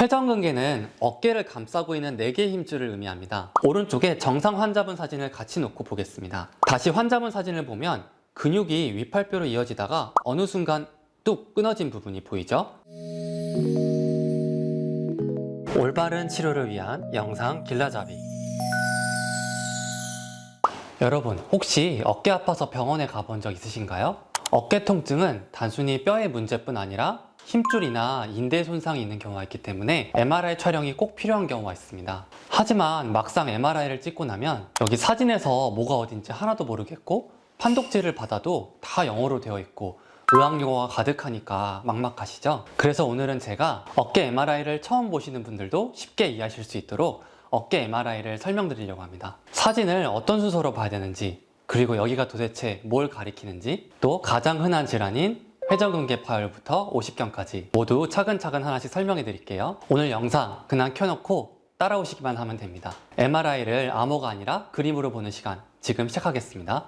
회전근개는 어깨를 감싸고 있는 4개의 힘줄을 의미합니다. 오른쪽에 정상 환자분 사진을 같이 놓고 보겠습니다. 다시 환자분 사진을 보면 근육이 위팔뼈로 이어지다가 어느 순간 뚝 끊어진 부분이 보이죠? 올바른 치료를 위한 영상 길라잡이. 여러분, 혹시 어깨 아파서 병원에 가본 적 있으신가요? 어깨 통증은 단순히 뼈의 문제뿐 아니라 힘줄이나 인대 손상이 있는 경우가 있기 때문에 MRI 촬영이 꼭 필요한 경우가 있습니다. 하지만 막상 MRI를 찍고 나면 여기 사진에서 뭐가 어딘지 하나도 모르겠고 판독지를 받아도 다 영어로 되어 있고 의학용어가 가득하니까 막막하시죠? 그래서 오늘은 제가 어깨 MRI를 처음 보시는 분들도 쉽게 이해하실 수 있도록 어깨 MRI를 설명드리려고 합니다. 사진을 어떤 순서로 봐야 되는지, 그리고 여기가 도대체 뭘 가리키는지, 또 가장 흔한 질환인 회전근개 파열부터 오십견까지 모두 차근차근 하나씩 설명해 드릴게요. 오늘 영상 그냥 켜놓고 따라오시기만 하면 됩니다. MRI를 암호가 아니라 그림으로 보는 시간 지금 시작하겠습니다.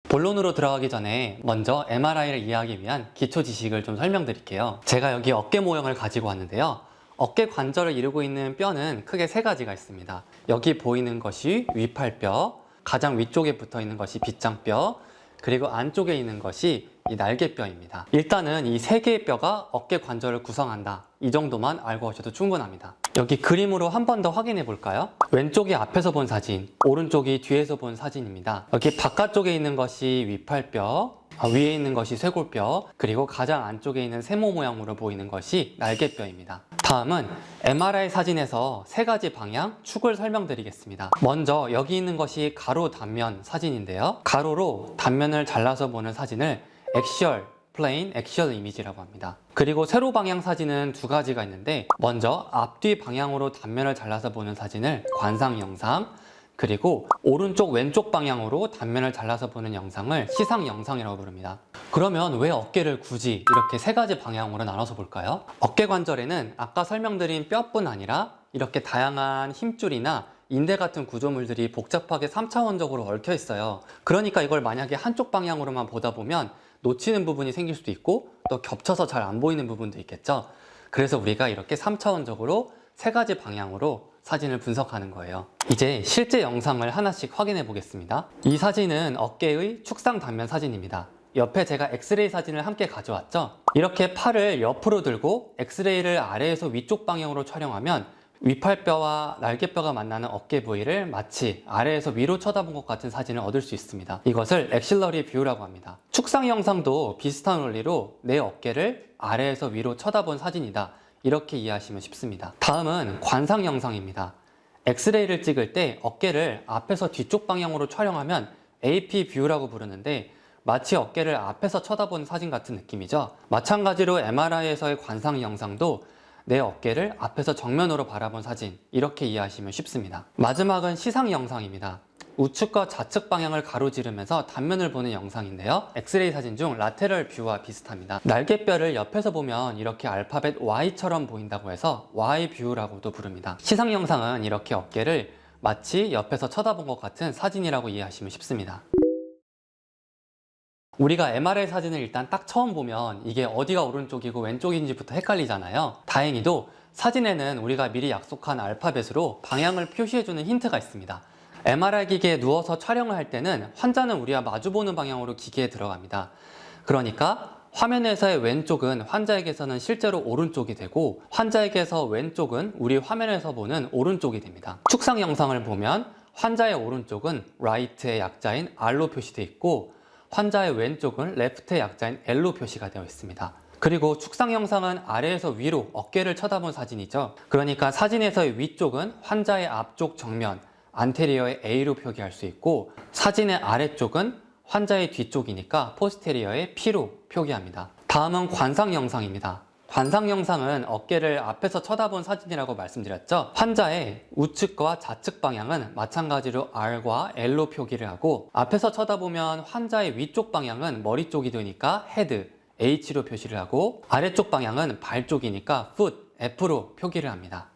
본론으로 들어가기 전에 먼저 MRI를 이해하기 위한 기초 지식을 좀 설명드릴게요. 제가 여기 어깨 모형을 가지고 왔는데요. 어깨 관절을 이루고 있는 뼈는 크게 3가지가 있습니다. 여기 보이는 것이 위팔뼈, 가장 위쪽에 붙어 있는 것이 빗장뼈, 그리고 안쪽에 있는 것이 이 날개뼈입니다. 일단은 이 3개의 뼈가 어깨 관절을 구성한다, 이 정도만 알고 오셔도 충분합니다. 여기 그림으로 한 번 더 확인해 볼까요? 왼쪽이 앞에서 본 사진, 오른쪽이 뒤에서 본 사진입니다. 여기 바깥쪽에 있는 것이 위팔뼈, 위에 있는 것이 쇄골뼈, 그리고 가장 안쪽에 있는 세모 모양으로 보이는 것이 날개뼈입니다. 다음은 MRI 사진에서 3가지 방향, 축을 설명드리겠습니다. 먼저 여기 있는 것이 가로 단면 사진인데요. 가로로 단면을 잘라서 보는 사진을 액시얼, 플레인, 액시얼 이미지라고 합니다. 그리고 세로 방향 사진은 2가지가 있는데, 먼저 앞뒤 방향으로 단면을 잘라서 보는 사진을 관상 영상, 그리고 오른쪽 왼쪽 방향으로 단면을 잘라서 보는 영상을 시상 영상이라고 부릅니다. 그러면 왜 어깨를 굳이 이렇게 3가지 방향으로 나눠서 볼까요? 어깨 관절에는 아까 설명드린 뼈뿐 아니라 이렇게 다양한 힘줄이나 인대 같은 구조물들이 복잡하게 3차원적으로 얽혀 있어요. 그러니까 이걸 만약에 한쪽 방향으로만 보다 보면 놓치는 부분이 생길 수도 있고 또 겹쳐서 잘 안 보이는 부분도 있겠죠. 그래서 우리가 이렇게 3차원적으로 3가지 방향으로 사진을 분석하는 거예요. 이제 실제 영상을 하나씩 확인해 보겠습니다. 이 사진은 어깨의 축상 단면 사진입니다. 옆에 제가 엑스레이 사진을 함께 가져왔죠. 이렇게 팔을 옆으로 들고 엑스레이를 아래에서 위쪽 방향으로 촬영하면 위팔뼈와 날개뼈가 만나는 어깨 부위를 마치 아래에서 위로 쳐다본 것 같은 사진을 얻을 수 있습니다. 이것을 엑실러리 뷰라고 합니다. 축상 영상도 비슷한 원리로 내 어깨를 아래에서 위로 쳐다본 사진이다, 이렇게 이해하시면 쉽습니다. 다음은 관상 영상입니다. 엑스레이를 찍을 때 어깨를 앞에서 뒤쪽 방향으로 촬영하면 AP 뷰라고 부르는데 마치 어깨를 앞에서 쳐다보는 사진 같은 느낌이죠. 마찬가지로 MRI에서의 관상 영상도 내 어깨를 앞에서 정면으로 바라본 사진, 이렇게 이해하시면 쉽습니다. 마지막은 시상 영상입니다. 우측과 좌측 방향을 가로지르면서 단면을 보는 영상인데요. 엑스레이 사진 중 라테럴 뷰와 비슷합니다. 날개뼈를 옆에서 보면 이렇게 알파벳 Y처럼 보인다고 해서 Y 뷰라고도 부릅니다. 시상 영상은 이렇게 어깨를 마치 옆에서 쳐다본 것 같은 사진이라고 이해하시면 쉽습니다. 우리가 MRI 사진을 일단 딱 처음 보면 이게 어디가 오른쪽이고 왼쪽인지부터 헷갈리잖아요. 다행히도 사진에는 우리가 미리 약속한 알파벳으로 방향을 표시해주는 힌트가 있습니다. MRI 기계에 누워서 촬영을 할 때는 환자는 우리와 마주보는 방향으로 기계에 들어갑니다. 그러니까 화면에서의 왼쪽은 환자에게서는 실제로 오른쪽이 되고, 환자에게서 왼쪽은 우리 화면에서 보는 오른쪽이 됩니다. 축상 영상을 보면 환자의 오른쪽은 right의 약자인 R로 표시되어 있고 환자의 왼쪽은 left의 약자인 L로 표시가 되어 있습니다. 그리고 축상 영상은 아래에서 위로 어깨를 쳐다본 사진이죠. 그러니까 사진에서의 위쪽은 환자의 앞쪽 정면, 안테리어의 A로 표기할 수 있고, 사진의 아래쪽은 환자의 뒤쪽이니까 포스테리어의 P로 표기합니다. 다음은 관상 영상입니다. 관상 영상은 어깨를 앞에서 쳐다본 사진이라고 말씀드렸죠. 환자의 우측과 좌측 방향은 마찬가지로 R과 L로 표기를 하고, 앞에서 쳐다보면 환자의 위쪽 방향은 머리 쪽이 되니까 헤드, H로 표시를 하고, 아래쪽 방향은 발 쪽이니까 foot, F로 표기를 합니다.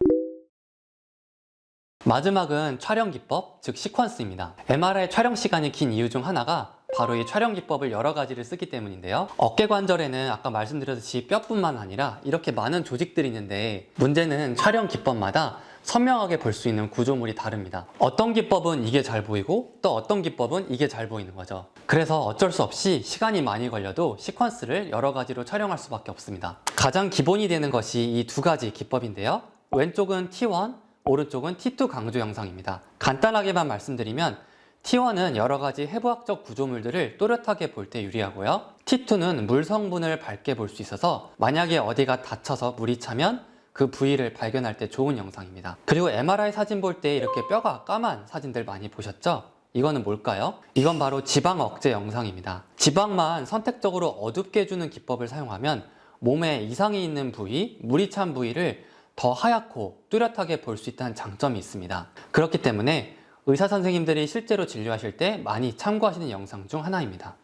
마지막은 촬영 기법, 즉 시퀀스입니다. MRI 촬영 시간이 긴 이유 중 하나가 바로 이 촬영 기법을 여러 가지를 쓰기 때문인데요. 어깨 관절에는 아까 말씀드렸듯이 뼈뿐만 아니라 이렇게 많은 조직들이 있는데, 문제는 촬영 기법마다 선명하게 볼 수 있는 구조물이 다릅니다. 어떤 기법은 이게 잘 보이고 또 어떤 기법은 이게 잘 보이는 거죠. 그래서 어쩔 수 없이 시간이 많이 걸려도 시퀀스를 여러 가지로 촬영할 수밖에 없습니다. 가장 기본이 되는 것이 이 두 가지 기법인데요. 왼쪽은 T1, 오른쪽은 T2 강조 영상입니다. 간단하게만 말씀드리면 T1은 여러 가지 해부학적 구조물들을 또렷하게 볼 때 유리하고요. T2는 물 성분을 밝게 볼 수 있어서 만약에 어디가 다쳐서 물이 차면 그 부위를 발견할 때 좋은 영상입니다. 그리고 MRI 사진 볼 때 이렇게 뼈가 까만 사진들 많이 보셨죠? 이거는 뭘까요? 이건 바로 지방 억제 영상입니다. 지방만 선택적으로 어둡게 해주는 기법을 사용하면 몸에 이상이 있는 부위, 물이 찬 부위를 더 하얗고 뚜렷하게 볼 수 있다는 장점이 있습니다. 그렇기 때문에 의사 선생님들이 실제로 진료하실 때 많이 참고하시는 영상 중 하나입니다.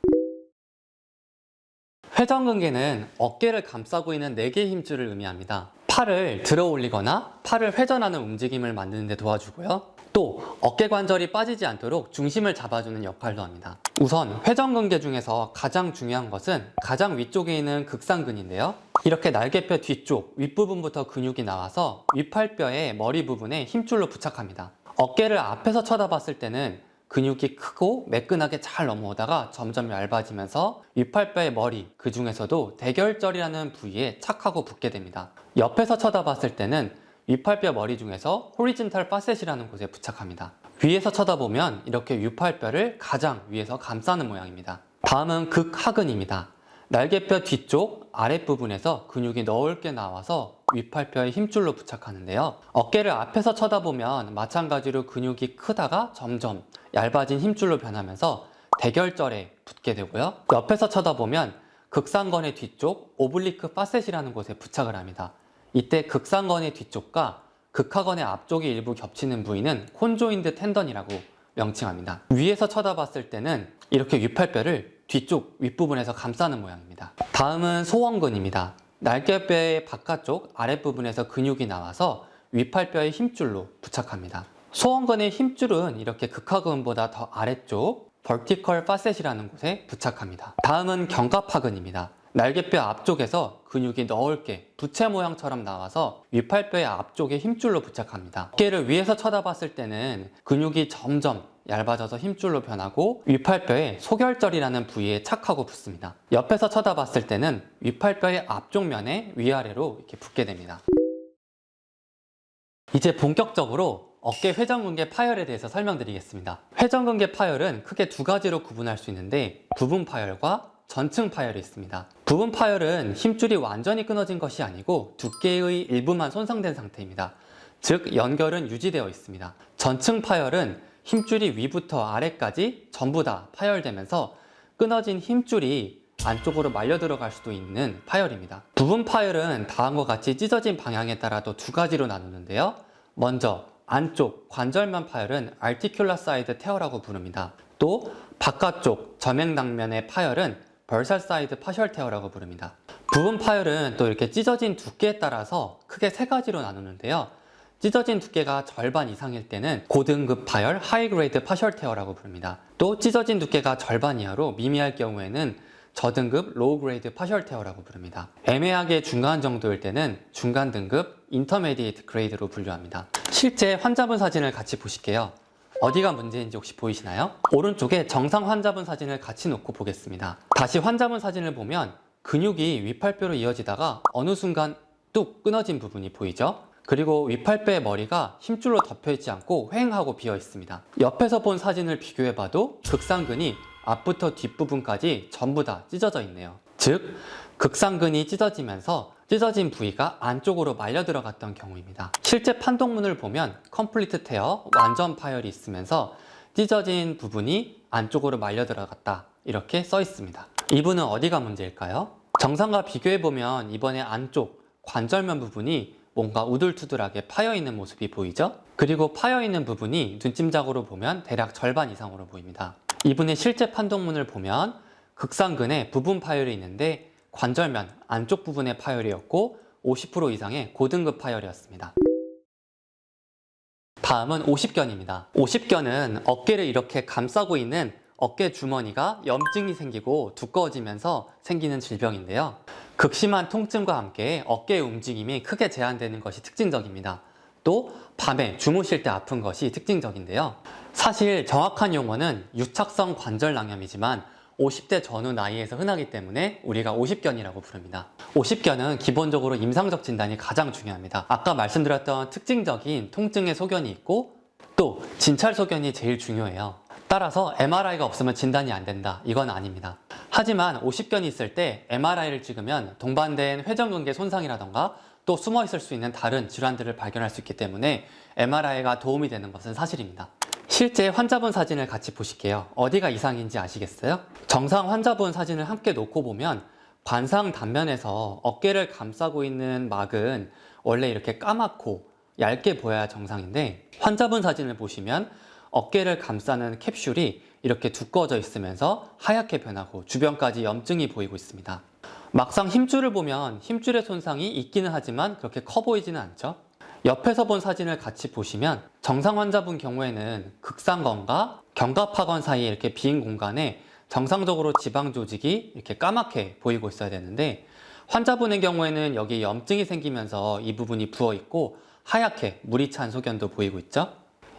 회전근개는 어깨를 감싸고 있는 4개의 힘줄을 의미합니다. 팔을 들어 올리거나 팔을 회전하는 움직임을 만드는 데 도와주고요. 또 어깨 관절이 빠지지 않도록 중심을 잡아주는 역할도 합니다. 우선 회전근개 중에서 가장 중요한 것은 가장 위쪽에 있는 극상근인데요. 이렇게 날개뼈 뒤쪽 윗부분부터 근육이 나와서 윗팔뼈의 머리 부분에 힘줄로 부착합니다. 어깨를 앞에서 쳐다봤을 때는 근육이 크고 매끈하게 잘 넘어오다가 점점 얇아지면서 윗팔뼈의 머리, 그 중에서도 대결절이라는 부위에 착하고 붙게 됩니다. 옆에서 쳐다봤을 때는 윗팔뼈 머리 중에서 호리진탈 파셋이라는 곳에 부착합니다. 위에서 쳐다보면 이렇게 윗팔뼈를 가장 위에서 감싸는 모양입니다. 다음은 극하근입니다. 날개뼈 뒤쪽 아랫부분에서 근육이 넓게 나와서 윗팔뼈에 힘줄로 부착하는데요. 어깨를 앞에서 쳐다보면 마찬가지로 근육이 크다가 점점 얇아진 힘줄로 변하면서 대결절에 붙게 되고요. 옆에서 쳐다보면 극상건의 뒤쪽 오블리크 파셋이라는 곳에 부착을 합니다. 이때 극상건의 뒤쪽과 극하건의 앞쪽이 일부 겹치는 부위는 콘조인드 텐던이라고 명칭합니다. 위에서 쳐다봤을 때는 이렇게 윗팔뼈를 뒤쪽 윗부분에서 감싸는 모양입니다. 다음은 소원근입니다. 날개뼈의 바깥쪽 아랫부분에서 근육이 나와서 윗팔뼈의 힘줄로 부착합니다. 소원근의 힘줄은 이렇게 극하근보다 더 아래쪽 vertical facet이라는 곳에 부착합니다. 다음은 견갑하근입니다. 날개뼈 앞쪽에서 근육이 넓게 부채 모양처럼 나와서 윗팔뼈의 앞쪽에 힘줄로 부착합니다. 어깨를 위에서 쳐다봤을 때는 근육이 점점 얇아져서 힘줄로 변하고 윗팔뼈의 소결절이라는 부위에 착하고 붙습니다. 옆에서 쳐다봤을 때는 윗팔뼈의 앞쪽 면에 위아래로 이렇게 붙게 됩니다. 이제 본격적으로 어깨 회전근개 파열에 대해서 설명드리겠습니다. 회전근개 파열은 크게 두 가지로 구분할 수 있는데 부분 파열과 전층 파열이 있습니다. 부분 파열은 힘줄이 완전히 끊어진 것이 아니고 두께의 일부만 손상된 상태입니다. 즉 연결은 유지되어 있습니다. 전층 파열은 힘줄이 위부터 아래까지 전부 다 파열되면서 끊어진 힘줄이 안쪽으로 말려 들어갈 수도 있는 파열입니다. 부분 파열은 다음과 같이 찢어진 방향에 따라 또 두 가지로 나누는데요. 먼저 안쪽 관절면 파열은 articular side tear라고 부릅니다. 또 바깥쪽 점액낭면의 파열은 dorsal side partial tear라고 부릅니다. 부분 파열은 또 이렇게 찢어진 두께에 따라서 크게 세 가지로 나누는데요. 찢어진 두께가 절반 이상일 때는 고등급 파열 high grade partial tear라고 부릅니다. 또 찢어진 두께가 절반 이하로 미미할 경우에는 저등급 low grade partial tear라고 부릅니다. 애매하게 중간 정도일 때는 중간 등급 intermediate grade로 분류합니다. 실제 환자분 사진을 같이 보실게요. 어디가 문제인지 혹시 보이시나요? 오른쪽에 정상 환자분 사진을 같이 놓고 보겠습니다. 다시 환자분 사진을 보면 근육이 윗팔뼈로 이어지다가 어느 순간 뚝 끊어진 부분이 보이죠? 그리고 윗팔뼈의 머리가 힘줄로 덮여있지 않고 휑하고 비어 있습니다. 옆에서 본 사진을 비교해봐도 극상근이 앞부터 뒷부분까지 전부 다 찢어져 있네요. 즉 극상근이 찢어지면서 찢어진 부위가 안쪽으로 말려 들어갔던 경우입니다. 실제 판독문을 보면 컴플리트 테어, 완전 파열이 있으면서 찢어진 부분이 안쪽으로 말려 들어갔다 이렇게 써 있습니다. 이분은 어디가 문제일까요? 정상과 비교해보면 이번에 안쪽 관절면 부분이 뭔가 우둘투둘하게 파여있는 모습이 보이죠? 그리고 파여있는 부분이 눈짐작으로 보면 대략 절반 이상으로 보입니다. 이분의 실제 판독문을 보면 극상근에 부분 파열이 있는데 관절면 안쪽 부분의 파열이었고 50% 이상의 고등급 파열이었습니다. 다음은 오십견입니다. 오십견은 어깨를 이렇게 감싸고 있는 어깨 주머니가 염증이 생기고 두꺼워지면서 생기는 질병인데요. 극심한 통증과 함께 어깨의 움직임이 크게 제한되는 것이 특징적입니다. 또 밤에 주무실 때 아픈 것이 특징적인데요. 사실 정확한 용어는 유착성 관절낭염이지만 50대 전후 나이에서 흔하기 때문에 우리가 50견이라고 부릅니다. 50견은 기본적으로 임상적 진단이 가장 중요합니다. 아까 말씀드렸던 특징적인 통증의 소견이 있고 또 진찰 소견이 제일 중요해요. 따라서 MRI가 없으면 진단이 안 된다, 이건 아닙니다. 하지만 50견이 있을 때 MRI를 찍으면 동반된 회전근개 손상이라던가 또 숨어 있을 수 있는 다른 질환들을 발견할 수 있기 때문에 MRI가 도움이 되는 것은 사실입니다. 실제 환자분 사진을 같이 보실게요. 어디가 이상인지 아시겠어요? 정상 환자분 사진을 함께 놓고 보면 관상 단면에서 어깨를 감싸고 있는 막은 원래 이렇게 까맣고 얇게 보여야 정상인데, 환자분 사진을 보시면 어깨를 감싸는 캡슐이 이렇게 두꺼워져 있으면서 하얗게 변하고 주변까지 염증이 보이고 있습니다. 막상 힘줄을 보면 힘줄의 손상이 있기는 하지만 그렇게 커 보이지는 않죠. 옆에서 본 사진을 같이 보시면 정상 환자분 경우에는 극상건과 견갑하건 사이에 이렇게 빈 공간에 정상적으로 지방 조직이 이렇게 까맣게 보이고 있어야 되는데, 환자분의 경우에는 여기 염증이 생기면서 이 부분이 부어 있고 하얗게 물이 찬 소견도 보이고 있죠.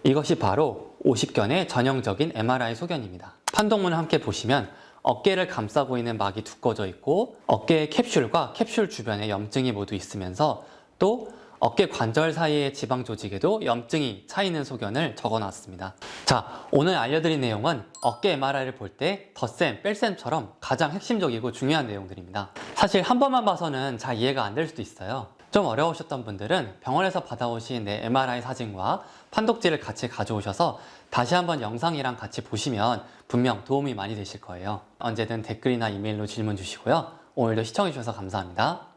이것이 바로 50견의 전형적인 MRI 소견입니다. 판독문을 함께 보시면 어깨를 감싸고 있는 막이 두꺼워져 있고 어깨의 캡슐과 캡슐 주변에 염증이 모두 있으면서 또 어깨 관절 사이의 지방 조직에도 염증이 차 있는 소견을 적어놨습니다. 자, 오늘 알려드린 내용은 어깨 MRI를 볼 때 덧셈, 뺄셈처럼 가장 핵심적이고 중요한 내용들입니다. 사실 한 번만 봐서는 잘 이해가 안 될 수도 있어요. 좀 어려우셨던 분들은 병원에서 받아오신 내 MRI 사진과 판독지를 같이 가져오셔서 다시 한번 영상이랑 같이 보시면 분명 도움이 많이 되실 거예요. 언제든 댓글이나 이메일로 질문 주시고요. 오늘도 시청해주셔서 감사합니다.